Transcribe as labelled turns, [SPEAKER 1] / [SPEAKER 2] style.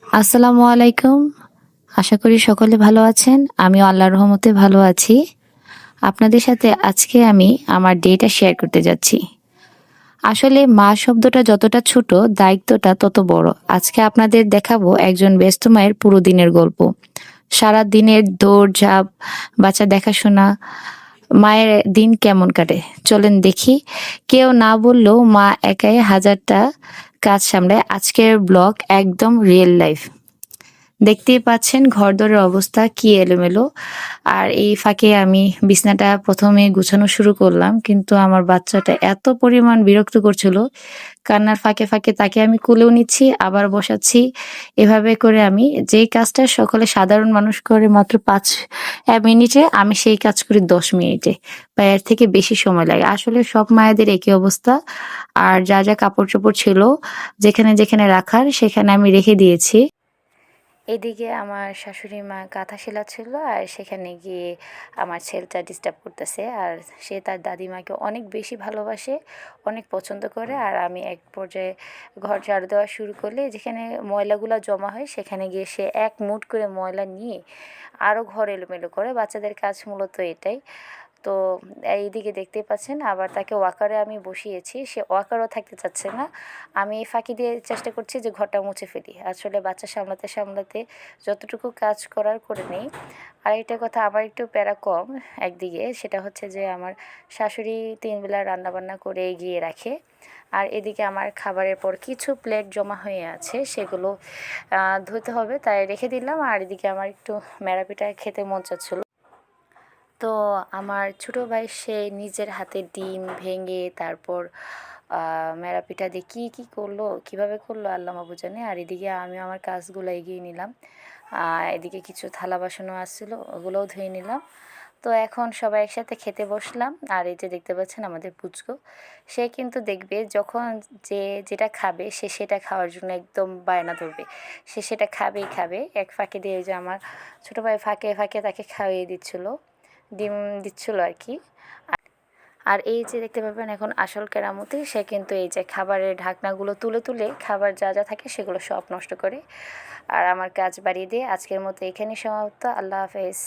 [SPEAKER 1] আসসালামু আলাইকুম। আশা করি সকলে ভালো আছেন। আমিও আল্লাহর রহমতে ভালো আছি। আপনাদের সাথে আজকে আমি আমার ডেটা শেয়ার করতে যাচ্ছি। আসলে মা শব্দটা যতটা ছোট, দায়িত্বটা তত বড়। আজকে আপনাদের দেখাবো একজন ব্যস্ত মায়ের পুরো দিনের গল্প। সারাদিনের দৌড়ঝাঁপ, বাচ্চা দেখাশোনা, মায়ের দিন কেমন কাটে? চলেন দেখি। কেউ না বললেও মা একাই হাজারটা কাজ সামলায়। আজকের ব্লগ একদম রিয়েল লাইফ। দেখতেই পাচ্ছেন ঘরদোরের অবস্থা কি এলোমেলো। আর এই ফাঁকে আমি বিছানাটা প্রথমে গুছানো শুরু করলাম, কিন্তু আমার বাচ্চাটা এত পরিমাণ বিরক্ত করছিল, কান্নার ফাঁকে ফাঁকে তাকে আমি কুলেও নিচ্ছি আবার বসাচ্ছি। এভাবে করে আমি যেই কাজটা সকলে সাধারণ মানুষ করে মাত্র 5 মিনিটে, আমি সেই কাজ করি 10 মিনিটে বা এর থেকে বেশি সময় লাগে। আসলে সব মায়েদের একই অবস্থা। আর যা যা কাপড় চোপড় ছিল যেখানে যেখানে রাখার সেখানে আমি রেখে দিয়েছি। এদিকে আমার শাশুড়ি মা কাঁথা সেলাচ্ছিল, আর সেখানে গিয়ে আমার ছেলেটা ডিস্টার্ব করতেছে। আর সে তার দাদিমাকে অনেক বেশি ভালোবাসে, অনেক পছন্দ করে। আর আমি এক পর্যায়ে ঘর ঝাড়ু দেওয়া শুরু করলে যেখানে ময়লাগুলো জমা হয় সেখানে গিয়ে সে এক মুঠ করে ময়লা নিয়ে আরও ঘর এলোমেলো করে। বাচ্চাদের কাজ মূলত এটাই। তো এইদিকে দেখতেই পাচ্ছেন আবার তাকে ওয়াকারে আমি বসিয়েছি, সে ওয়াকারও থাকতে চাচ্ছে না। আমি এই ফাঁকি দিয়ে চেষ্টা করছি যে ঘরটা মুছে ফেলি। আসলে বাচ্চা সামলাতে সামলাতে যতটুকু কাজ করার করে নেই। আর একটা কথা, আমার একটু প্যারা কম একদিকে, সেটা হচ্ছে যে আমার শাশুড়ি 3 বেলা রান্নাবান্না করে এগিয়ে রাখে। আর এদিকে আমার খাবারের পর কিছু প্লেট জমা হয়ে আছে, সেগুলো ধুতে হবে, তাই রেখে দিলাম। আর এদিকে আমার একটু ম্যাড়া পিঠা খেতে মন চাচ্ছিল। তো আমার ছোটো ভাই সে নিজের হাতে ডিম ভেঙে তারপর মেরা পিঠা দিয়ে কী কী করলো, কীভাবে করলো আল্লাহ মাবু জানে। আর এদিকে আমি আমার কাজগুলো এগিয়ে নিলাম। এদিকে কিছু থালা বাসনও আসছিলো, ওগুলোও ধুয়ে নিলাম। তো এখন সবাই একসাথে খেতে বসলাম। আর এই যে দেখতে পাচ্ছেন আমাদের পুচকু, সে কিন্তু দেখবে যখন যে যেটা খাবে সে সেটা খাওয়ার জন্য একদম বায়না ধরবে। সে সেটা খাবেই খাবে। এক ফাঁকে দিয়ে যে আমার ছোটো ভাই ফাঁকে ফাঁকে তাকে খাইয়ে দিচ্ছিলো, ডিম দিচ্ছিল আর কি। আর এই যে দেখতে পাবেন এখন আসল কেরামতি, সে কিন্তু এই যে খাবারের ঢাকনাগুলো তুলে তুলে খাবার যা যা থাকে সেগুলো সব নষ্ট করে। আর আমার কাজ বাড়িয়ে দিয়ে আজকের মতো এখানেই সমাপ্ত। আল্লাহ হাফেজ।